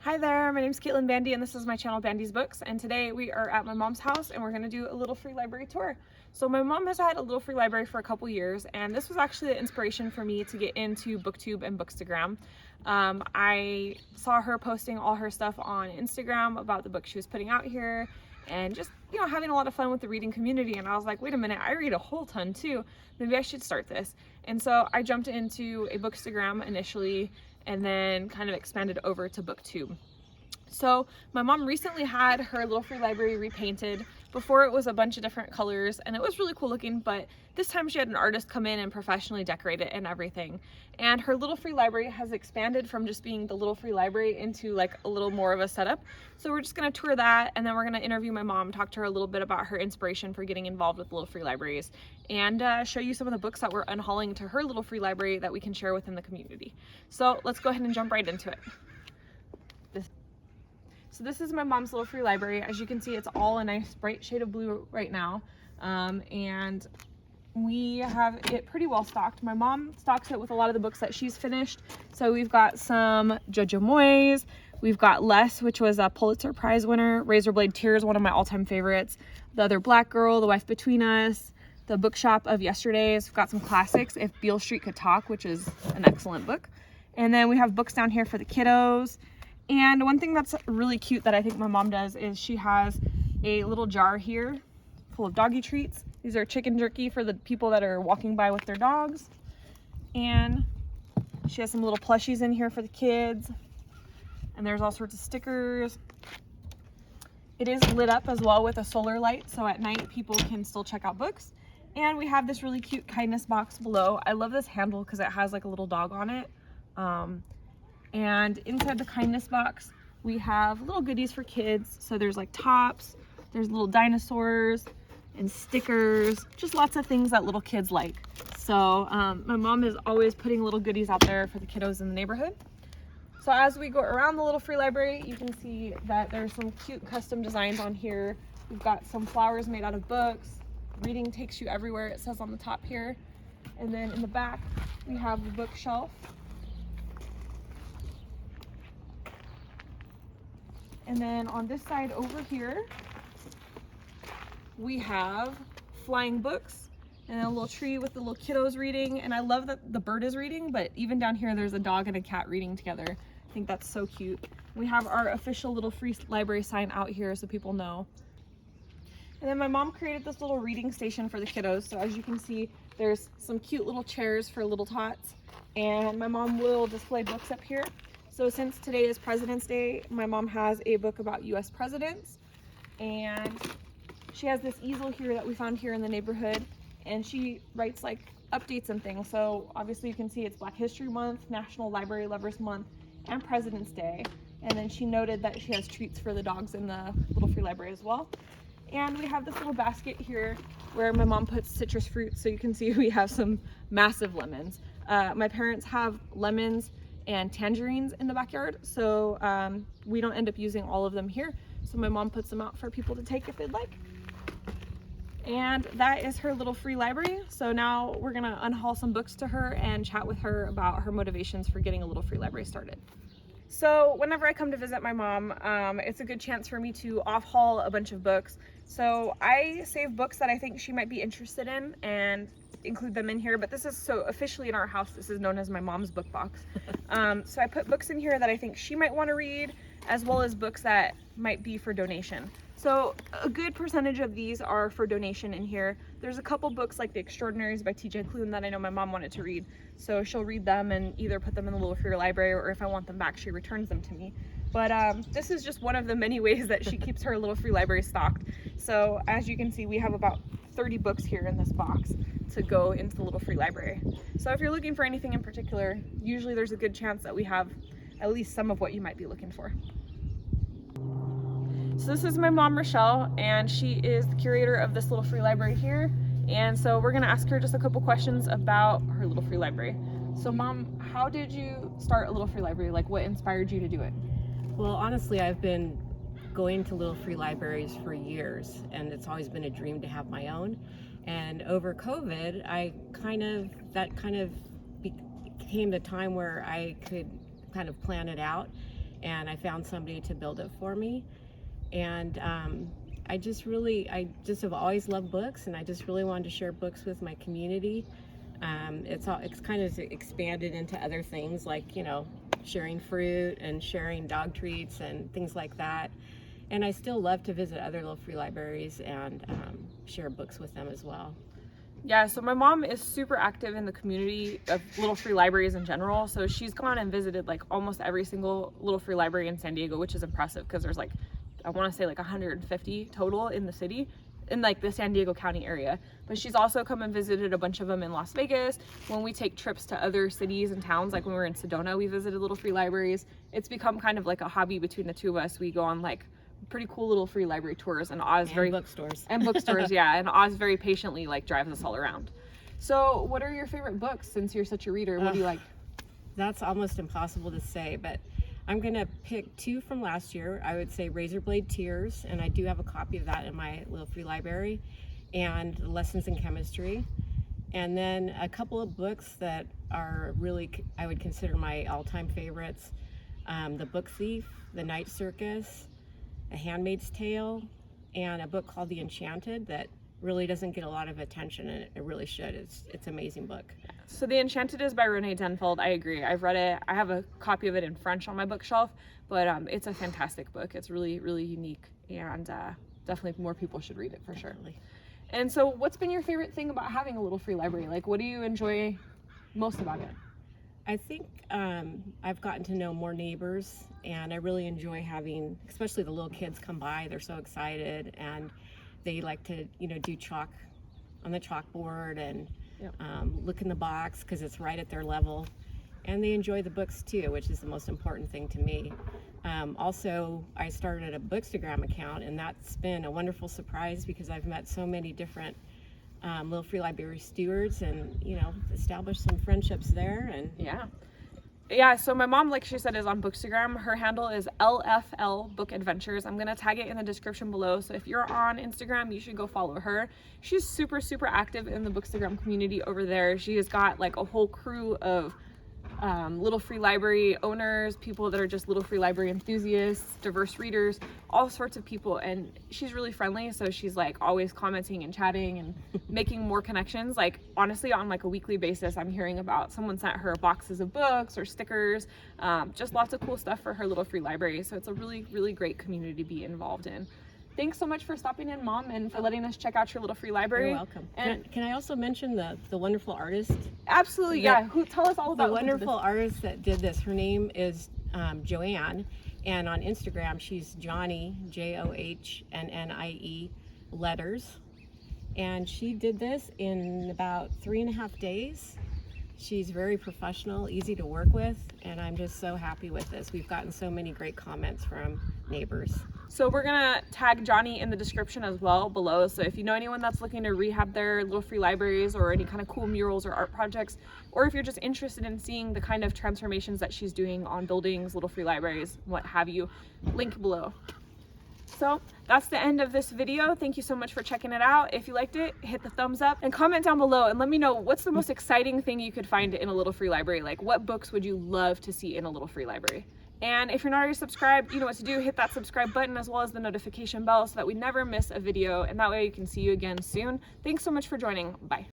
Hi there, my name is Caitlin Bandy and this is my channel BandysBooks, and today we are at my mom's house and we're going to do a little free library tour. So my mom has had a little free library for a couple years, and this was actually the inspiration for me to get into BookTube and Bookstagram. I saw her posting all her stuff on Instagram about the book she was putting out here and just, having a lot of fun with the reading community, and I was like, wait a minute, I read a whole ton too. Maybe I should start this. And so I jumped into a Bookstagram initially and then kind of expanded over to BookTube. So my mom recently had her little free library repainted. Before it was a bunch of different colors and it was really cool looking, but this time she had an artist come in and professionally decorate it and everything. And her little free library has expanded from just being the little free library into like a little more of a setup. So we're just gonna tour that, and then we're gonna interview my mom, talk to her a little bit about her inspiration for getting involved with little free libraries, and show you some of the books that we're unhauling to her little free library that we can share within the community. So let's go ahead and jump right into it. So this is my mom's little free library. As you can see, it's all a nice bright shade of blue right now. And we have it pretty well stocked. My mom stocks it with a lot of the books that she's finished. So we've got some Jojo Moyes. We've got Les, which was a Pulitzer Prize winner. Razorblade Tears, one of my all-time favorites. The Other Black Girl, The Wife Between Us. The Bookshop of Yesterdays. We've got some classics, If Beale Street Could Talk, which is an excellent book. And then we have books down here for the kiddos. And one thing that's really cute that I think my mom does is she has a little jar here full of doggy treats. These are chicken jerky for the people that are walking by with their dogs. And she has some little plushies in here for the kids. And there's all sorts of stickers. It is lit up as well with a solar light, so at night people can still check out books. And we have this really cute kindness box below. I love this handle because it has like a little dog on it. And inside the kindness box, we have little goodies for kids. So there's like tops, there's little dinosaurs and stickers, just lots of things that little kids like. So my mom is always putting little goodies out there for the kiddos in the neighborhood. So as we go around the little free library, you can see that there's some cute custom designs on here. We've got some flowers made out of books. Reading takes you everywhere, it says on the top here. And then in the back, we have the bookshelf. And then on this side over here, we have flying books and a little tree with the little kiddos reading. And I love that the bird is reading, but even down here, there's a dog and a cat reading together. I think that's so cute. We have our official little free library sign out here so people know. And then my mom created this little reading station for the kiddos. So as you can see, there's some cute little chairs for little tots. And my mom will display books up here. So since today is President's Day, my mom has a book about US presidents, and she has this easel here that we found here in the neighborhood, and she writes like updates and things. So obviously you can see it's Black History Month, National Library Lovers Month, and President's Day. And then she noted that she has treats for the dogs in the little free library as well. And we have this little basket here where my mom puts citrus fruits. So you can see we have some massive lemons. My parents have lemons and tangerines in the backyard, so we don't end up using all of them here, so my mom puts them out for people to take if they'd like. And that is her little free library. So now we're gonna unhaul some books to her and chat with her about her motivations for getting a little free library started. So whenever I come to visit my mom, it's a good chance for me to off-haul a bunch of books. So I save books that I think she might be interested in and include them in here, but this is, so officially in our house, this is known as my mom's book box. So I put books in here that I think she might want to read, as well as books that might be for donation. So a good percentage of these are for donation in here. There's a couple books like The Extraordinaries by T.J. Klune that I know my mom wanted to read. So she'll read them and either put them in the little free library, or if I want them back, she returns them to me. But this is just one of the many ways that she keeps her little free library stocked. So as you can see, we have about 30 books here in this box to go into the little free library. So if you're looking for anything in particular, usually there's a good chance that we have at least some of what you might be looking for. So this is my mom, Rochelle, and she is the curator of this little free library here. And so we're gonna ask her just a couple questions about her little free library. So Mom, how did you start a little free library? Like, what inspired you to do it? Well, honestly, I've been going to little free libraries for years, and it's always been a dream to have my own. And over COVID, that kind of became the time where I could kind of plan it out. and I found somebody to build it for me. And I just have always loved books, and I just really wanted to share books with my community. It's kind of expanded into other things, like, you know, sharing fruit and sharing dog treats and things like that. And I still love to visit other little free libraries and share books with them as well. Yeah, so my mom is super active in the community of little free libraries in general. So she's gone and visited like almost every single little free library in San Diego, which is impressive because there's like, I want to say like 150 total in the city, in like the San Diego County area. But she's also come and visited a bunch of them in Las Vegas. When we take trips to other cities and towns, like when we were in Sedona, we visited little free libraries. It's become kind of like a hobby between the two of us. We go on like pretty cool little free library tours, and Oz Bookstores. And bookstores, yeah. And Oz very patiently like drives us all around. So what are your favorite books, since you're such a reader? What do you like? That's almost impossible to say, but I'm gonna pick two from last year. I would say Razorblade Tears, and I do have a copy of that in my little free library, and Lessons in Chemistry. And then a couple of books that are really, I would consider my all-time favorites. The Book Thief, The Night Circus, A Handmaid's Tale, and a book called The Enchanted that really doesn't get a lot of attention, and it really should. It's an amazing book. So The Enchanted is by Renee Denfeld. I agree. I've read it. I have a copy of it in French on my bookshelf, but it's a fantastic book. It's really, really unique, and definitely more people should read it for sure. And so what's been your favorite thing about having a little free library? Like, what do you enjoy most about it? I think I've gotten to know more neighbors, and I really enjoy having, especially the little kids come by. They're so excited, and they like to, you know, do chalk on the chalkboard and look in the box because it's right at their level. And they enjoy the books too, which is the most important thing to me. Also, I started a Bookstagram account, and that's been a wonderful surprise because I've met so many different little free library stewards, and, you know, established some friendships there. And yeah, so my mom, like she said, is on Bookstagram. Her handle is LFL Book Adventures. I'm gonna tag it in the description below, so if you're on Instagram, you should go follow her. She's super, super active in the Bookstagram community over there. She has got like a whole crew of little free library owners, people that are just little free library enthusiasts, diverse readers, all sorts of people. And she's really friendly, so she's like always commenting and chatting and making more connections. Like honestly, on like a weekly basis, I'm hearing about someone sent her boxes of books or stickers, just lots of cool stuff for her little free library. So it's a really, really great community to be involved in. Thanks so much for stopping in, Mom, and for letting us check out your little free library. You're welcome. And can I also mention the wonderful artist? Absolutely, yeah. Tell us all about the wonderful artist that did this. Her name is Joanne, and on Instagram she's Johnnie, JOHNNIE letters, and she did this in about 3.5 days. She's very professional, easy to work with, and I'm just so happy with this. We've gotten so many great comments from neighbors. So we're gonna tag Johnnie in the description as well below. So if you know anyone that's looking to rehab their little free libraries or any kind of cool murals or art projects, or if you're just interested in seeing the kind of transformations that she's doing on buildings, little free libraries, what have you, link below. So that's the end of this video. Thank you so much for checking it out. If you liked it, hit the thumbs up and comment down below and let me know what's the most exciting thing you could find in a little free library. Like, what books would you love to see in a little free library? And if you're not already subscribed, you know what to do. Hit that subscribe button as well as the notification bell so that we never miss a video, and that way you can see you again soon. Thanks so much for joining. Bye.